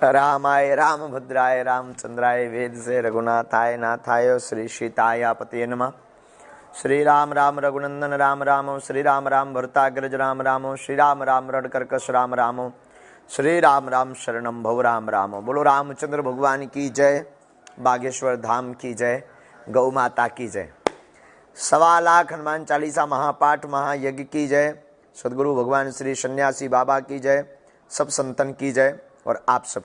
रामाय रामभद्राय रामचंद्राय वेद से रघुनाथाय नाथाय श्री सीताय पते नमः। श्री राम राम रघुनंदन राम राम श्री राम राम भरताग्रज राम राम श्री राम राम रणकर्कश राम राम श्री राम राम शरणम भव राम राम। बोलो रामचंद्र भगवान की जय, बागेश्वर धाम की जय, गौ माता की जय। 1.25 लाख हनुमान चालीसा महापाठ महायज्ञ की जय। सदगुरु भगवान श्री सन्यासी बाबा की जय, सब संतन की जय और आप सब।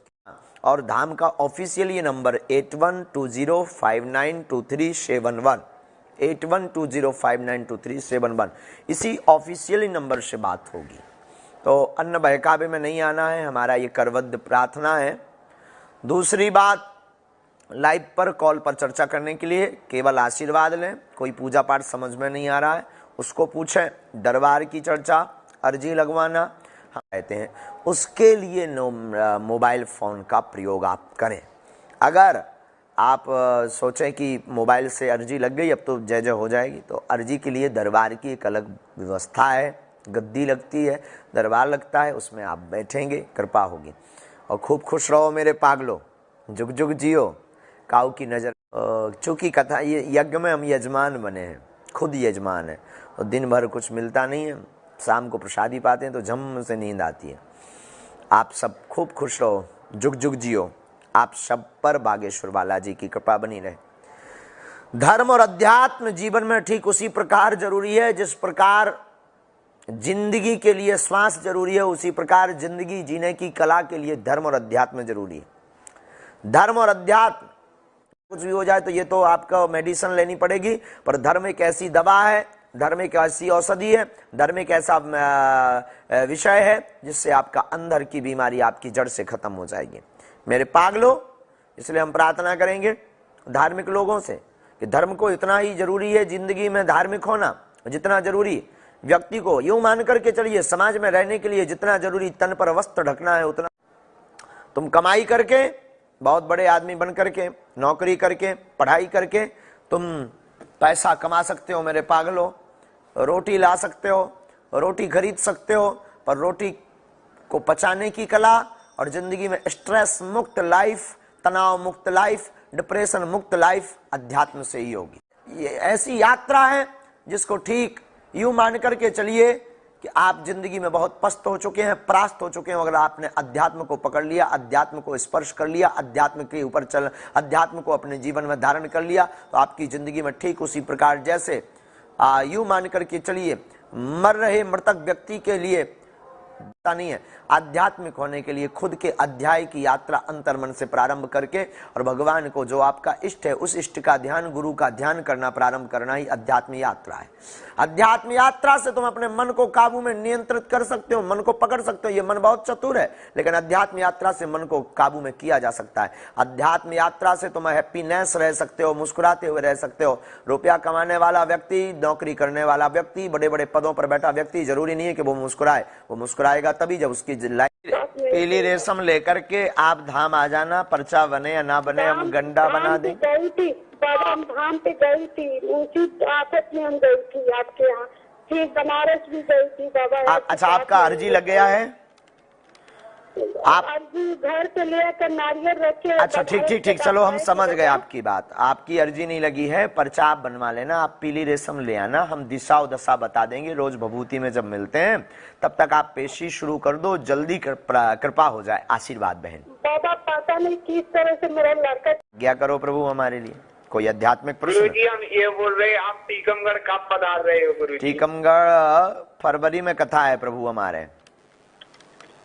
और धाम का ऑफिशियल ये नंबर 8120592371 8120592371 इसी ऑफिशियली नंबर से बात होगी। तो अन्न बहकावे में नहीं आना है, हमारा ये करवद्ध प्रार्थना है। दूसरी बात, लाइव पर कॉल पर चर्चा करने के लिए केवल आशीर्वाद लें। कोई पूजा पाठ समझ में नहीं आ रहा है उसको पूछें। दरबार की चर्चा, अर्जी लगवाना हम कहते हैं, उसके लिए मोबाइल फ़ोन का प्रयोग आप करें। अगर आप सोचें कि मोबाइल से अर्जी लग गई अब तो जय जय हो जाएगी, तो अर्जी के लिए दरबार की एक अलग व्यवस्था है। गद्दी लगती है, दरबार लगता है, उसमें आप बैठेंगे, कृपा होगी। और खूब खुश रहो मेरे पागलो, जुग जुग जियो, काऊ की नज़र। चूँकि कथा ये यज्ञ में हम यजमान बने हैं, खुद यजमान है, और दिन भर कुछ मिलता नहीं है, शाम को प्रसादी पाते हैं तो झम से नींद आती है। आप सब खूब खुश रहो, जुग जुग जियो, आप सब पर बागेश्वर बालाजी की कृपा बनी रहे। धर्म और अध्यात्म जीवन में ठीक उसी प्रकार जरूरी है जिस प्रकार जिंदगी के लिए श्वास जरूरी है, उसी प्रकार जिंदगी जीने की कला के लिए धर्म और अध्यात्म जरूरी है। धर्म और अध्यात्म कुछ भी हो जाए तो ये तो आपको मेडिसिन लेनी पड़ेगी, पर धर्म एक ऐसी दवा है, धर्म एक ऐसी औषधि है, धर्म एक ऐसा विषय है जिससे आपका अंदर की बीमारी आपकी जड़ से खत्म हो जाएगी मेरे पागलो। इसलिए हम प्रार्थना करेंगे धार्मिक लोगों से कि धर्म को इतना ही जरूरी है जिंदगी में धार्मिक होना जितना जरूरी व्यक्ति को यूं मान करके चलिए समाज में रहने के लिए जितना जरूरी तन पर वस्त्र ढकना है उतना तुम कमाई करके, बहुत बड़े आदमी बन करके, नौकरी करके, पढ़ाई करके तुम पैसा कमा सकते हो मेरे पागलो। रोटी ला सकते हो, रोटी खरीद सकते हो, पर रोटी को पचाने की कला और जिंदगी में स्ट्रेस मुक्त लाइफ, तनाव मुक्त लाइफ, डिप्रेशन मुक्त लाइफ अध्यात्म से ही होगी। ये ऐसी यात्रा है जिसको ठीक यूं मान करके चलिए कि आप जिंदगी में बहुत पस्त हो चुके हैं, परास्त हो चुके हैं। अगर आपने अध्यात्म को पकड़ लिया, अध्यात्म को स्पर्श कर लिया, अध्यात्म के ऊपर चल, अध्यात्म को अपने जीवन में धारण कर लिया, तो आपकी जिंदगी में ठीक उसी प्रकार जैसे यूं मान करके चलिए मर रहे मृतक व्यक्ति के लिए नहीं है, आध्यात्मिक होने के लिए खुद के अध्याय की यात्रा अंतर्मन से प्रारंभ करके और भगवान को जो आपका इष्ट है उस इष्ट का ध्यान, गुरु का ध्यान करना प्रारंभ करना ही अध्यात्म यात्रा है। अध्यात्म यात्रा से तुम अपने मन को काबू में नियंत्रित कर सकते हो, मन को पकड़ सकते हो। ये मन बहुत चतुर है, लेकिन अध्यात्म यात्रा से मन को काबू में किया जा सकता है। अध्यात्म यात्रा से तुम हैप्पीनेस रह सकते हो, मुस्कुराते हुए रह सकते हो। रुपया कमाने वाला व्यक्ति, नौकरी करने वाला व्यक्ति, बड़े बड़े पदों पर बैठा व्यक्ति, जरूरी नहीं है कि वो मुस्कुराए। वो मुस्कुराएगा तभी जब उसकी पीली रेशम लेकर के आप धाम आ जाना। पर्चा बने या ना बने हम गंडा बना दें। बाबा हम धाम पे गई थी, उसी आफत में हम गई थी आपके यहाँ, फिर बनारस भी गई थी बाबा। अच्छा, आपका अर्जी लग गया है? आप अर्जी घर पे लेकर नारियल रखे। अच्छा ठीक ठीक ठीक, चलो हम समझ गए आपकी बात। आपकी अर्जी नहीं लगी है, पर्चा आप बनवा लेना, आप पीली रेशम ले आना, हम दिशा और दशा बता देंगे। रोज भभूति में जब मिलते हैं तब तक आप पेशी शुरू कर दो, जल्दी कृपा हो जाए। आशीर्वाद बहन। बाबा पता नहीं किस तरह से मेरा लड़का क्या करो प्रभु हमारे लिए। कोई आध्यात्मिक प्रश्न? गुरुजी हम ये बोल रहे हैं, आप टीकमगढ़ कब पधार रहे हो गुरुजी? टीकमगढ़ फरवरी में कथा है प्रभु हमारे।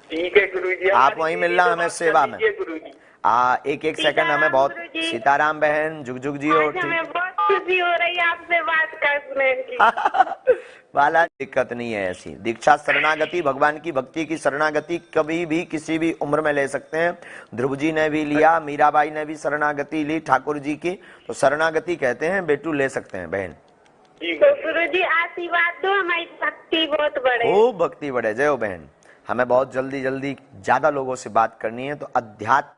ठीक है गुरुजी, आप वहीं मिलना हमें सेवा में। गुरुजी एक सेकंड हमें बहुत। सीताराम बहन, जुग जुग जियो। हमें बहुत खुशी हो रही है आपसे बात करने की। वाला दिक्कत नहीं है ऐसी। दीक्षा शरणागति, भगवान की भक्ति की शरणागति कभी भी किसी भी उम्र में ले सकते हैं। ध्रुव जी ने भी लिया, मीराबाई ने भी शरणागति ली ठाकुर जी की, तो शरणागति कहते हैं बेटू, ले सकते हैं बहन। तो गुरुजी आशीर्वाद दो, हमारी भक्ति बहुत बढ़े। खूब भक्ति बढ़े, जय हो बहन। हमें बहुत जल्दी ज्यादा लोगों से बात करनी है, तो अध्यात्म